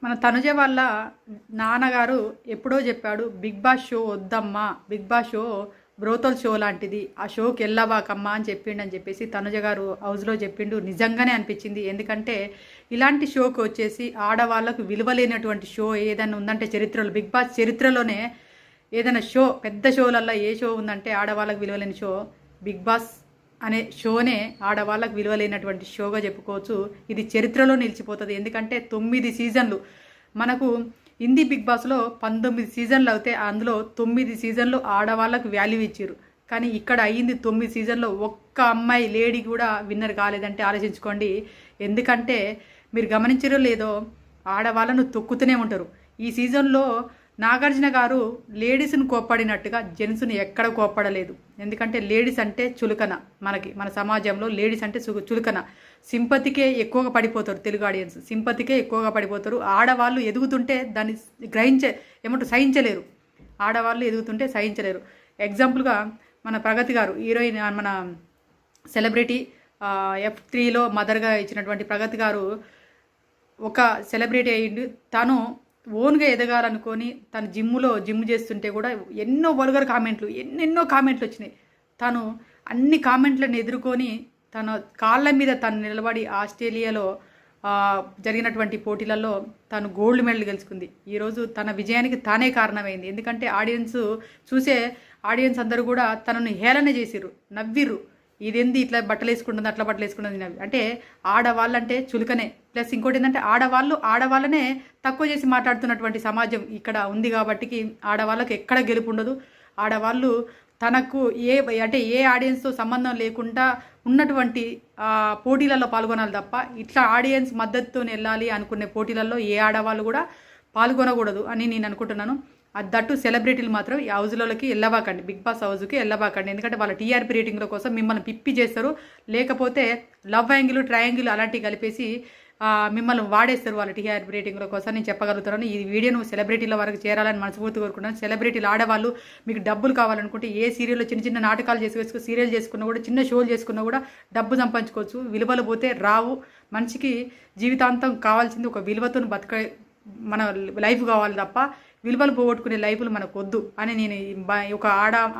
మన తనుజ వాళ్ళ నాన్నగారు ఎప్పుడో చెప్పాడు, బిగ్ బాస్ షో వద్దమ్మా, Bigg Boss show brothel show లాంటిది, ఆ షోకి వెళ్ళబాకమ్మా అని చెప్పిండని చెప్పేసి తనుజ గారు హౌస్లో చెప్పిండు. నిజంగానే అనిపించింది. ఎందుకంటే ఇలాంటి షోకి వచ్చేసి ఆడవాళ్ళకు విలువలేనటువంటి షో ఏదైనా ఉందంటే చరిత్రలో, బిగ్ బాస్ చరిత్రలోనే ఏదైనా షో, పెద్ద షోలల్లో ఏ షో ఉందంటే ఆడవాళ్ళకు విలువలేని షో బిగ్ బాస్ అనే షోనే ఆడవాళ్ళకు విలువలేనటువంటి షోగా చెప్పుకోవచ్చు. ఇది చరిత్రలో నిలిచిపోతుంది. ఎందుకంటే 9 సీజన్లు మనకు హిందీ బిగ్ బాస్లో 19 సీజన్లు అవుతే అందులో 9 సీజన్లు ఆడవాళ్ళకు వాల్యూ ఇచ్చారు. కానీ ఇక్కడ అయ్యింది 9 సీజన్లో ఒక్క అమ్మాయి లేడీ కూడా విన్నర్ కాలేదంటే ఆలోచించుకోండి. ఎందుకంటే మీరు గమనించరో లేదో, ఆడవాళ్ళను తొక్కుతూనే ఉంటారు. ఈ సీజన్లో నాగార్జున గారు లేడీస్ని కోప్పడినట్టుగా జెంట్స్ని ఎక్కడ కోప్పడలేదు. ఎందుకంటే లేడీస్ అంటే చులకన, మన సమాజంలో లేడీస్ అంటే చులకన, సింపతికే ఎక్కువగా పడిపోతారు. తెలుగు ఆడియన్స్ సింపతికే ఎక్కువగా పడిపోతారు. ఆడవాళ్ళు ఎదుగుతుంటే దాన్ని సహించలేరు. ఆడవాళ్ళు ఎదుగుతుంటే సహించలేరు. ఎగ్జాంపుల్గా మన ప్రగతి గారు, హీరోయిన్, మన సెలబ్రిటీ F3లో మదర్గా ఇచ్చినటువంటి ప్రగతి గారు ఒక సెలబ్రిటీ అయ్యిండు. తను ఓన్గా ఎదగాలనుకొని తను జిమ్ చేస్తుంటే కూడా ఎన్నో వల్గర్ కామెంట్లు, ఎన్నెన్నో కామెంట్లు వచ్చినాయి. తను అన్ని కామెంట్లను ఎదుర్కొని తన కాళ్ళ మీద తను నిలబడి ఆస్ట్రేలియాలో జరిగినటువంటి పోటీలలో తను గోల్డ్ మెడల్ గెలుచుకుంది. ఈరోజు తన విజయానికి తానే కారణమైంది. ఎందుకంటే ఆడియన్స్ అందరూ కూడా తనను హేళన చేసిర్రు, నవ్విర్రు. ఇదేంది ఇట్లా బట్టలు వేసుకుంటుంది, అట్లా బట్టలు వేసుకుంటుంది నవ్వి. అంటే ఆడవాళ్ళంటే చులకనే. ప్లస్ ఇంకోటి ఏంటంటే ఆడవాళ్ళనే తక్కువ చేసి మాట్లాడుతున్నటువంటి సమాజం ఇక్కడ ఉంది. కాబట్టి ఆడవాళ్ళకి ఎక్కడ గెలుపు ఉండదు. ఆడవాళ్ళు తనకు ఏ ఆడియన్స్తో సంబంధం లేకుండా ఉన్నటువంటి పోటీలలో పాల్గొనాలి తప్ప ఇట్లా ఆడియన్స్ మద్దతుతో వెళ్ళాలి అనుకునే పోటీలలో ఏ ఆడవాళ్ళు కూడా పాల్గొనకూడదు అని నేను అనుకుంటున్నాను. దట్టు సెలబ్రిటీలు మాత్రం ఈ హౌజ్లకి వెళ్ళబాకండి, బిగ్ బాస్ హౌస్కి వెళ్ళబాకండి. ఎందుకంటే వాళ్ళ టీఆర్పీ రేటింగ్ల కోసం మిమ్మల్ని పిప్పి చేస్తారు. లేకపోతే లవ్ యాంగిల్, ట్రయాంగిల్ అలాంటివి కలిపేసి మిమ్మల్ని వాడేస్తారు వాళ్ళ టీఆర్పీ రేటింగ్ల కోసం. నేను చెప్పగలుగుతున్నాను. ఈ వీడియోను సెలబ్రిటీల వరకు చేరాలని మనస్ఫూర్తి కోరుకుంటున్నాను. సెలబ్రిటీలు ఆడవాళ్ళు మీకు డబ్బులు కావాలనుకుంటే ఏ సీరియల్లో చిన్న నాటకాలు చేసుకు సీరియల్ చేసుకున్నా కూడా, చిన్న షోలు చేసుకున్నా కూడా డబ్బు సంపాదించుకోవచ్చు. విలువలు పోతే రావు. మనిషికి జీవితాంతం కావాల్సింది ఒక విలువతో మన లైఫ్ కావాలి తప్ప విలువలు పోగొట్టుకునే లైఫ్లు మనకు వద్దు అని నేను ఒక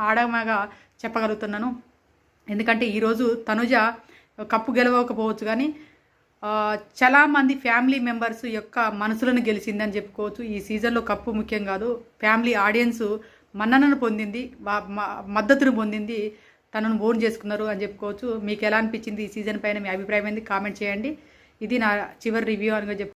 ఆడమగా చెప్పగలుగుతున్నాను. ఎందుకంటే ఈరోజు తనుజ కప్పు గెలవకపోవచ్చు, కానీ చాలామంది ఫ్యామిలీ మెంబర్స్ యొక్క మనసులను గెలిచిందని చెప్పుకోవచ్చు. ఈ సీజన్లో కప్పు ముఖ్యం కాదు, ఫ్యామిలీ ఆడియన్స్ మన్ననను పొందింది, మద్దతును పొందింది, తనను ఓన్ చేసుకున్నారు అని చెప్పుకోవచ్చు. మీకు ఎలా అనిపించింది ఈ సీజన్ పైన? మీ అభిప్రాయం ఏంది? కామెంట్ చేయండి. ఇది నా చివరి రివ్యూ అని